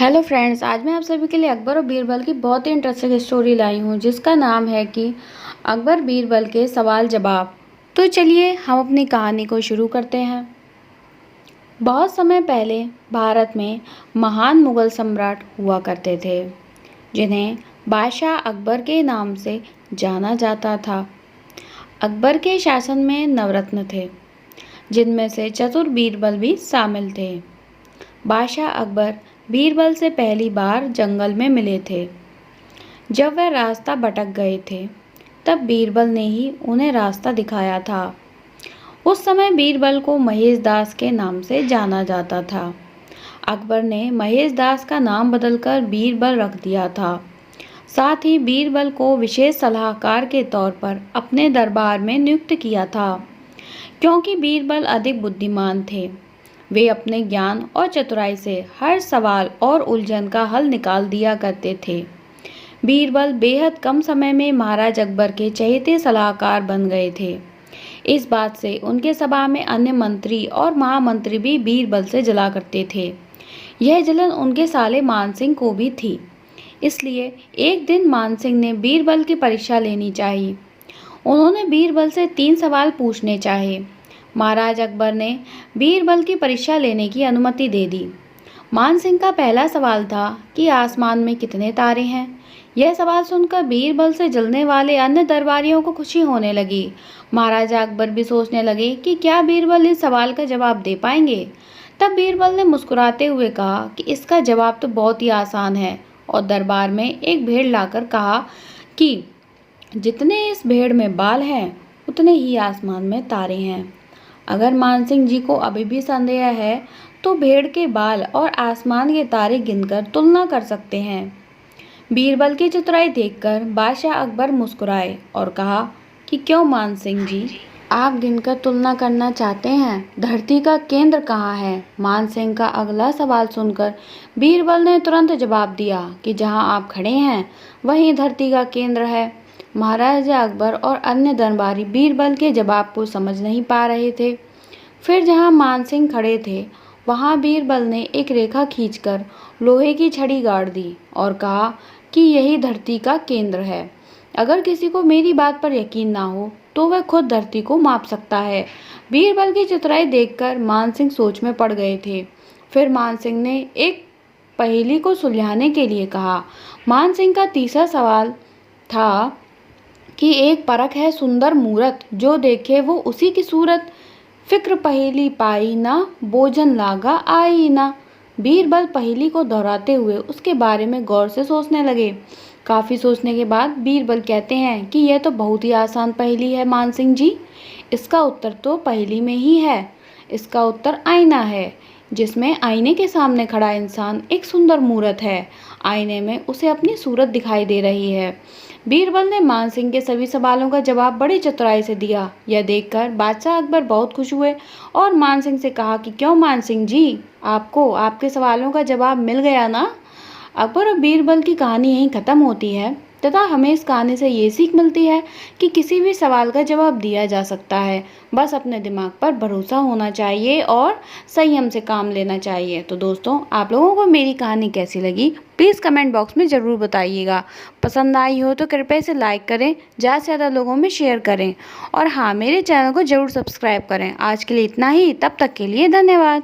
Hello friends, आज मैं आप सभी के लिए अकबर और बीरबल की बहुत ही इंटरेस्टिंग स्टोरी लाई हूँ जिसका नाम है कि अकबर बीरबल के सवाल जवाब। तो चलिए हम अपनी कहानी को शुरू करते हैं। बहुत समय पहले भारत में महान मुगल सम्राट हुआ करते थे जिन्हें बादशाह अकबर के नाम से जाना जाता था। अकबर के शासन में नवरत्न थे जिनमें से चतुर बीरबल भी शामिल थे। बादशाह अकबर बीरबल से पहली बार जंगल में मिले थे। जब वह रास्ता भटक गए थे तब बीरबल ने ही उन्हें रास्ता दिखाया था। उस समय बीरबल को महेश दास के नाम से जाना जाता था। अकबर ने महेश दास का नाम बदलकर बीरबल रख दिया था। साथ ही बीरबल को विशेष सलाहकार के तौर पर अपने दरबार में नियुक्त किया था। क्योंकि बीरबल अधिक बुद्धिमान थे, वे अपने ज्ञान और चतुराई से हर सवाल और उलझन का हल निकाल दिया करते थे। बीरबल बेहद कम समय में महाराज अकबर के चहेते सलाहकार बन गए थे। इस बात से उनके सभा में अन्य मंत्री और महामंत्री भी बीरबल से जला करते थे। यह जलन उनके साले मानसिंह को भी थी। इसलिए एक दिन मानसिंह ने बीरबल की परीक्षा लेनी चाहिए। उन्होंने बीरबल से 3 सवाल पूछने चाहे। महाराज अकबर ने बीरबल की परीक्षा लेने की अनुमति दे दी। मानसिंह का पहला सवाल था कि आसमान में कितने तारे हैं। यह सवाल सुनकर बीरबल से जलने वाले अन्य दरबारियों को खुशी होने लगी। महाराजा अकबर भी सोचने लगे कि क्या बीरबल इस सवाल का जवाब दे पाएंगे। तब बीरबल ने मुस्कुराते हुए कहा कि इसका जवाब तो बहुत ही आसान है, और दरबार में एक भेड़ लाकर कहा कि जितने इस भेड़ में बाल हैं उतने ही आसमान में तारे हैं। अगर मानसिंह जी को अभी भी संदेह है तो भेड़ के बाल और आसमान के तारे गिनकर तुलना कर सकते हैं। बीरबल की चतुराई देखकर बादशाह अकबर मुस्कुराए और कहा कि क्यों मानसिंह जी, आप गिनकर तुलना करना चाहते हैं? धरती का केंद्र कहाँ है? मानसिंह का अगला सवाल सुनकर बीरबल ने तुरंत जवाब दिया कि जहाँ आप खड़े हैं वहीं धरती का केंद्र है। महाराजा अकबर और अन्य दरबारी बीरबल के जवाब को समझ नहीं पा रहे थे। फिर जहाँ मानसिंह खड़े थे वहाँ बीरबल ने एक रेखा खींचकर लोहे की छड़ी गाड़ दी और कहा कि यही धरती का केंद्र है। अगर किसी को मेरी बात पर यकीन ना हो तो वह खुद धरती को माप सकता है। बीरबल की चतुराई देखकर मानसिंह सोच में पड़ गए थे। फिर मानसिंह ने एक पहेली को सुलझाने के लिए कहा। मानसिंह का तीसरा सवाल था कि एक परख है सुंदर मूरत, जो देखे वो उसी की सूरत। फिक्र पहेली पाई ना, बोझन लागा आई ना। बीरबल पहेली को दोहराते हुए उसके बारे में गौर से सोचने लगे। काफ़ी सोचने के बाद बीरबल कहते हैं कि यह तो बहुत ही आसान पहेली है मानसिंह जी। इसका उत्तर तो पहेली में ही है। इसका उत्तर आईना है, जिसमें आईने के सामने खड़ा इंसान एक सुंदर मूरत है। आईने में उसे अपनी सूरत दिखाई दे रही है। बीरबल ने मानसिंह के सभी सवालों का जवाब बड़ी चतुराई से दिया। यह देखकर बादशाह अकबर बहुत खुश हुए और मानसिंह से कहा कि क्यों मानसिंह जी, आपको आपके सवालों का जवाब मिल गया ना। अकबर और बीरबल की कहानी यहीं ख़त्म होती है तथा हमें इस कहानी से ये सीख मिलती है कि किसी भी सवाल का जवाब दिया जा सकता है। बस अपने दिमाग पर भरोसा होना चाहिए और संयम से काम लेना चाहिए। तो दोस्तों, आप लोगों को मेरी कहानी कैसी लगी प्लीज़ कमेंट बॉक्स में ज़रूर बताइएगा। पसंद आई हो तो कृपया इसे लाइक करें, ज़्यादा से ज़्यादा लोगों में शेयर करें और हाँ, मेरे चैनल को ज़रूर सब्सक्राइब करें। आज के लिए इतना ही, तब तक के लिए धन्यवाद।